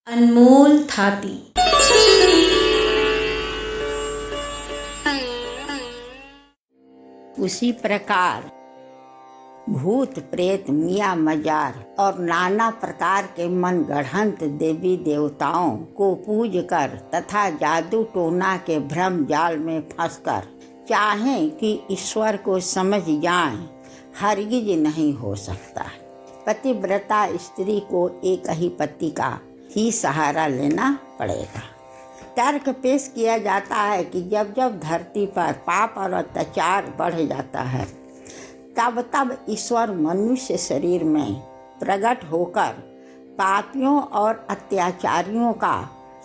अनमोल थाती। उसी प्रकार भूत प्रेत मियाँ मजार और नाना प्रकार के मन गढ़ंत देवी देवताओं को पूज कर तथा जादू टोना के भ्रम जाल में फंसकर चाहें कि ईश्वर को समझ जाएं, हरगिज नहीं हो सकता। पतिव्रता स्त्री को एक ही पति का ही सहारा लेना पड़ेगा। तर्क पेश किया जाता है कि जब जब धरती पर पाप और अत्याचार बढ़ जाता है तब तब ईश्वर मनुष्य शरीर में प्रकट होकर पापियों और अत्याचारियों का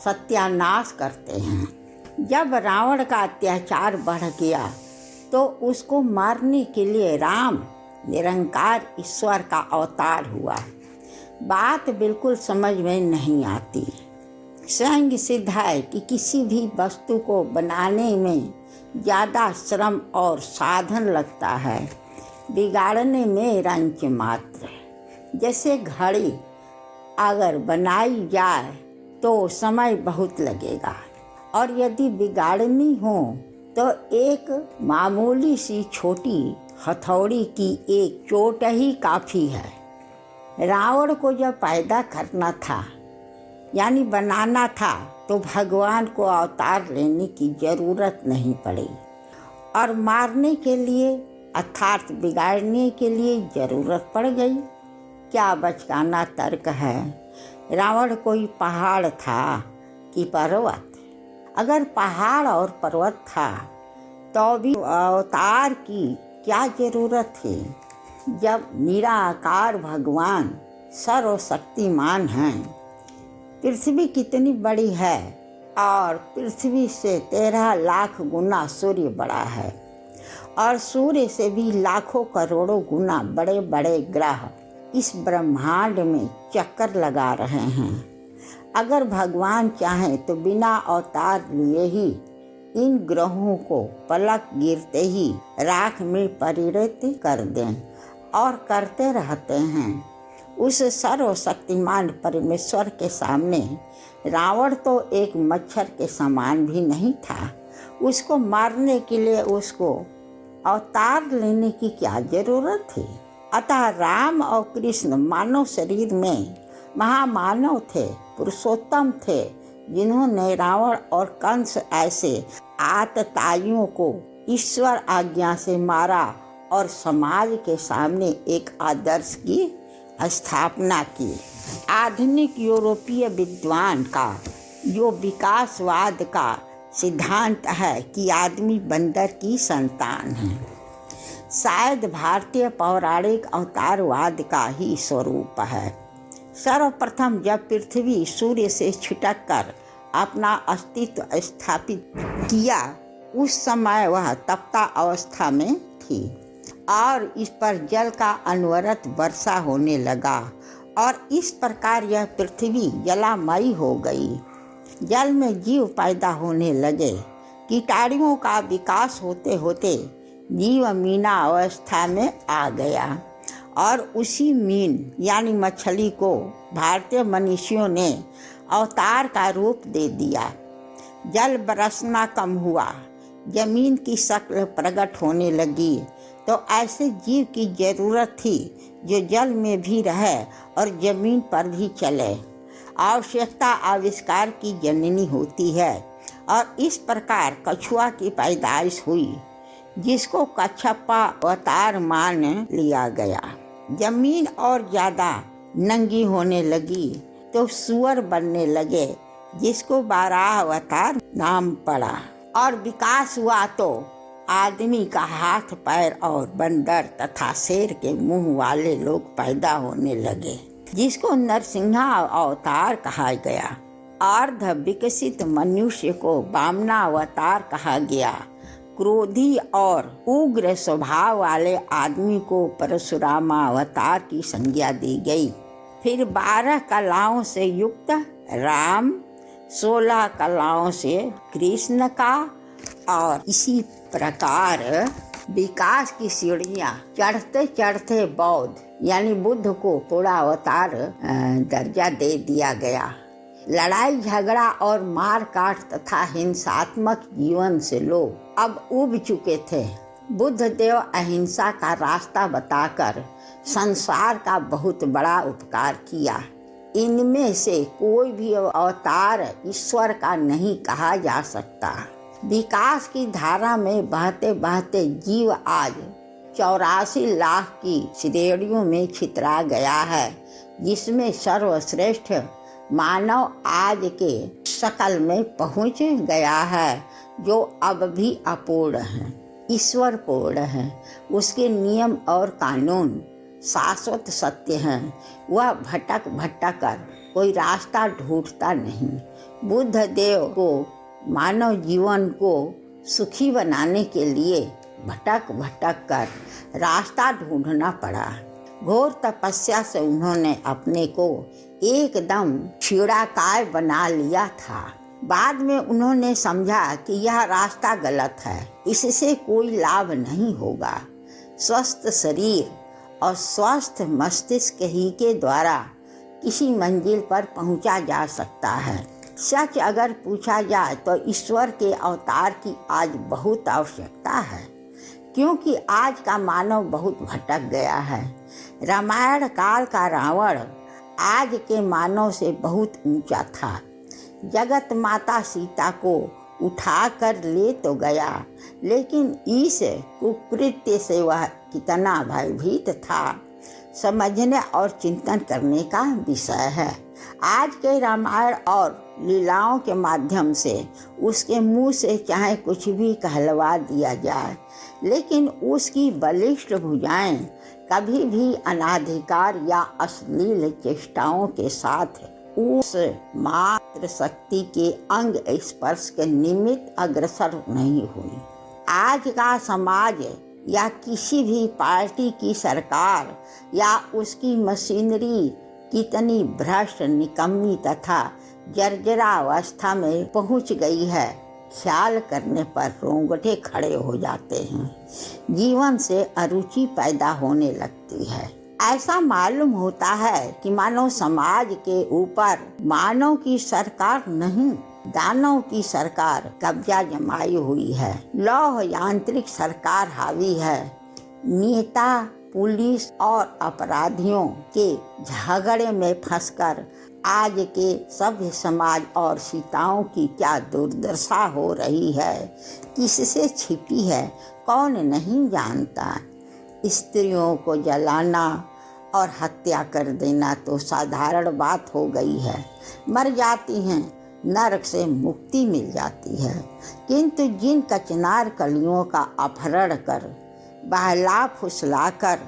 सत्यानाश करते हैं। जब रावण का अत्याचार बढ़ गया तो उसको मारने के लिए राम निरंकार ईश्वर का अवतार हुआ। बात बिल्कुल समझ में नहीं आती। स्वयं सिद्ध है कि किसी भी वस्तु को बनाने में ज़्यादा श्रम और साधन लगता है, बिगाड़ने में रंच मात्र। जैसे घड़ी अगर बनाई जाए तो समय बहुत लगेगा और यदि बिगाड़नी हो तो एक मामूली सी छोटी हथौड़ी की एक चोट ही काफ़ी है। रावण को जब पैदा करना था यानी बनाना था तो भगवान को अवतार लेने की ज़रूरत नहीं पड़ी और मारने के लिए अर्थात बिगाड़ने के लिए ज़रूरत पड़ गई। क्या बचकाना तर्क है। रावण कोई पहाड़ था कि पर्वत? अगर पहाड़ और पर्वत था तो भी अवतार की क्या ज़रूरत थी जब निराकार भगवान सर्वशक्तिमान हैं। पृथ्वी कितनी बड़ी है और पृथ्वी से 13 लाख गुना सूर्य बड़ा है और सूर्य से भी लाखों करोड़ों गुना बड़े बड़े ग्रह इस ब्रह्मांड में चक्कर लगा रहे हैं। अगर भगवान चाहें तो बिना अवतार लिए ही इन ग्रहों को पलक गिरते ही राख में परिणत कर दें और करते रहते हैं। उस सर्वशक्तिमान परमेश्वर के सामने रावण तो एक मच्छर के समान भी नहीं था। उसको मारने के लिए उसको अवतार लेने की क्या जरूरत थी। अतः राम और कृष्ण मानव शरीर में महामानव थे, पुरुषोत्तम थे, जिन्होंने रावण और कंस ऐसे आतताइयों को ईश्वर आज्ञा से मारा और समाज के सामने एक आदर्श की स्थापना की। आधुनिक यूरोपीय विद्वान का जो विकासवाद का सिद्धांत है कि आदमी बंदर की संतान है, शायद भारतीय पौराणिक अवतारवाद का ही स्वरूप है। सर्वप्रथम जब पृथ्वी सूर्य से छिटक कर अपना अस्तित्व स्थापित किया उस समय वह तप्ता अवस्था में थी और इस पर जल का अनवरत वर्षा होने लगा और इस प्रकार यह पृथ्वी जलामयी हो गई। जल में जीव पैदा होने लगे। कीटाणुओं का विकास होते होते जीव मीना अवस्था में आ गया और उसी मीन यानी मछली को भारतीय मनुष्यों ने अवतार का रूप दे दिया। जल बरसना कम हुआ, जमीन की शक्ल प्रकट होने लगी, तो ऐसे जीव की जरूरत थी जो जल में भी रहे और जमीन पर भी चले। आवश्यकता आविष्कार की जननी होती है और इस प्रकार कछुआ की पैदाइश हुई जिसको कच्छपा अवतार मान लिया गया। जमीन और ज़्यादा नंगी होने लगी तो सूअर बनने लगे जिसको बारह अवतार नाम पड़ा और विकास हुआ तो आदमी का हाथ पैर और बंदर तथा शेर के मुंह वाले लोग पैदा होने लगे जिसको नरसिंहा अवतार कहा गया। अर्ध विकसित मनुष्य को वामना अवतार कहा गया। क्रोधी और उग्र स्वभाव वाले आदमी को परशुरामा अवतार की संज्ञा दी गई। फिर 12 कलाओं से युक्त राम, 16 कलाओं से कृष्ण का और इसी प्रकार विकास की सीढ़ियाँ चढ़ते चढ़ते बौद्ध यानी बुद्ध को पूरा अवतार दर्जा दे दिया गया। लड़ाई झगड़ा और मार काट तथा हिंसात्मक जीवन से लोग अब उब चुके थे। बुद्ध देव अहिंसा का रास्ता बताकर संसार का बहुत बड़ा उपकार किया। इनमें से कोई भी अवतार ईश्वर का नहीं कहा जा सकता। विकास की धारा में बहते बहते जीव आज 84 लाख की श्रेणियों में छितरा गया है, जिसमें सर्वश्रेष्ठ मानव आज के शकल में पहुंच गया है, जो अब भी अपूर्ण है, ईश्वर पूर्ण है। उसके नियम और कानून शाश्वत सत्य हैं। वह भटक भटक कर कोई रास्ता ढूंढता नहीं। बुद्ध देव को मानव जीवन को सुखी बनाने के लिए भटक भटक कर रास्ता ढूंढना पड़ा। घोर तपस्या से उन्होंने अपने को एकदम क्षीणाकाय बना लिया था। बाद में उन्होंने समझा कि यह रास्ता गलत है, इससे कोई लाभ नहीं होगा। स्वस्थ शरीर और स्वस्थ मस्तिष्क ही के द्वारा किसी मंजिल पर पहुंचा जा सकता है। सच अगर पूछा जाए तो ईश्वर के अवतार की आज बहुत आवश्यकता है, क्योंकि आज का मानव बहुत भटक गया है। रामायण काल का रावण आज के मानव से बहुत ऊंचा था। जगत माता सीता को उठा कर ले तो गया, लेकिन इस कुकृत्य से वह कितना भयभीत था, समझने और चिंतन करने का विषय है। आज के रामायण और लीलाओं के माध्यम से उसके मुंह से चाहे कुछ भी कहलवा दिया जाए, लेकिन उसकी बलिष्ठ भुजाएं कभी भी अनाधिकार या अश्लील चेष्टाओं के साथ उस मात्र शक्ति के अंग स्पर्श के निमित्त अग्रसर नहीं हुई। आज का समाज या किसी भी पार्टी की सरकार या उसकी मशीनरी कितनी भ्रष्ट, निकम्मी तथा जर्जरा अवस्था में पहुंच गई है, ख्याल करने पर रोंगटे खड़े हो जाते हैं। जीवन से अरुचि पैदा होने लगती है। ऐसा मालूम होता है कि मानव समाज के ऊपर मानव की सरकार नहीं, दानव की सरकार कब्जा जमाई हुई है। लौह यांत्रिक सरकार हावी है। नेता, पुलिस और अपराधियों के झगड़े में फंसकर आज के सभ्य समाज और सीताओं की क्या दुर्दशा हो रही है, किससे छिपी है, कौन नहीं जानता। स्त्रियों को जलाना और हत्या कर देना तो साधारण बात हो गई है। मर जाती हैं, नरक से मुक्ति मिल जाती है, किंतु जिन कचनार कलियों का अपहरण कर, बहला फुसलाकर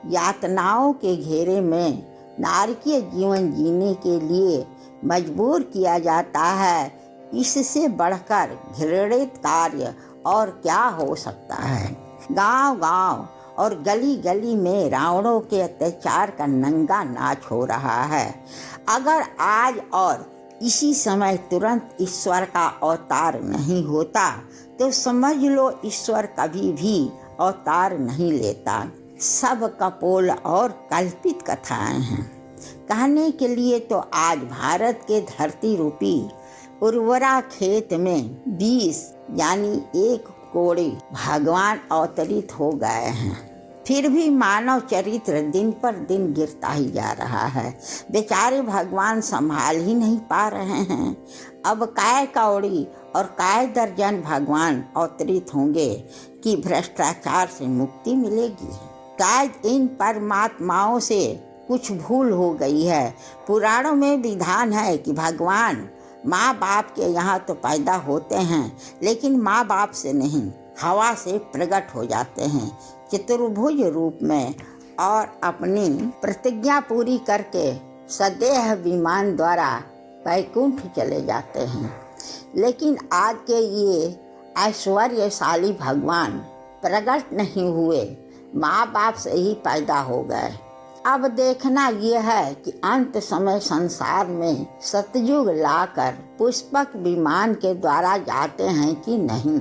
यातनाओं के घेरे में नारकीय जीवन जीने के लिए मजबूर किया जाता है, इससे बढ़कर घृणित कार्य और क्या हो सकता है। गांव-गांव और गली गली में रावणों के अत्याचार का नंगा नाच हो रहा है। अगर आज और इसी समय तुरंत ईश्वर का अवतार नहीं होता तो समझ लो ईश्वर कभी भी अवतार नहीं लेता। सब कपोल और कल्पित कथाएं हैं। कहने के लिए तो आज भारत के धरती रूपी उर्वरा खेत में 20 यानी 1 कोड़ी भगवान अवतरित हो गए हैं, फिर भी मानव चरित्र दिन पर दिन गिरता ही जा रहा है। बेचारे भगवान संभाल ही नहीं पा रहे हैं। अब काय कौड़ी और काय दर्जन भगवान अवतरित होंगे कि भ्रष्टाचार से मुक्ति मिलेगी। शायद इन परमात्माओं से कुछ भूल हो गई है। पुराणों में विधान है कि भगवान माँ बाप के यहाँ तो पैदा होते हैं, लेकिन माँ बाप से नहीं, हवा से प्रकट हो जाते हैं चतुर्भुज रूप में, और अपनी प्रतिज्ञा पूरी करके सदेह विमान द्वारा वैकुंठ चले जाते हैं। लेकिन आज के ये ऐश्वर्यशाली भगवान प्रकट नहीं हुए, माँ बाप से ही पैदा हो गए। अब देखना ये है कि अंत समय संसार में सतयुग लाकर पुष्पक विमान के द्वारा जाते हैं कि नहीं।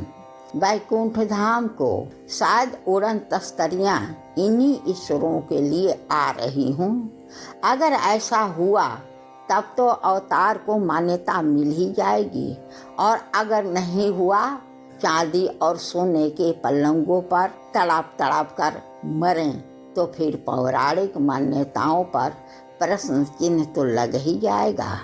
वैकुंठ धाम को शायद उड़न तस्तरियां इन्हीं ईश्वरों के लिए आ रही हूँ। अगर ऐसा हुआ तब तो अवतार को मान्यता मिल ही जाएगी। और अगर नहीं हुआ, चांदी और सोने के पलंगों पर तड़प तड़प कर मरें तो फिर पौराणिक मान्यताओं पर प्रश्न चिन्ह तो लग ही जाएगा।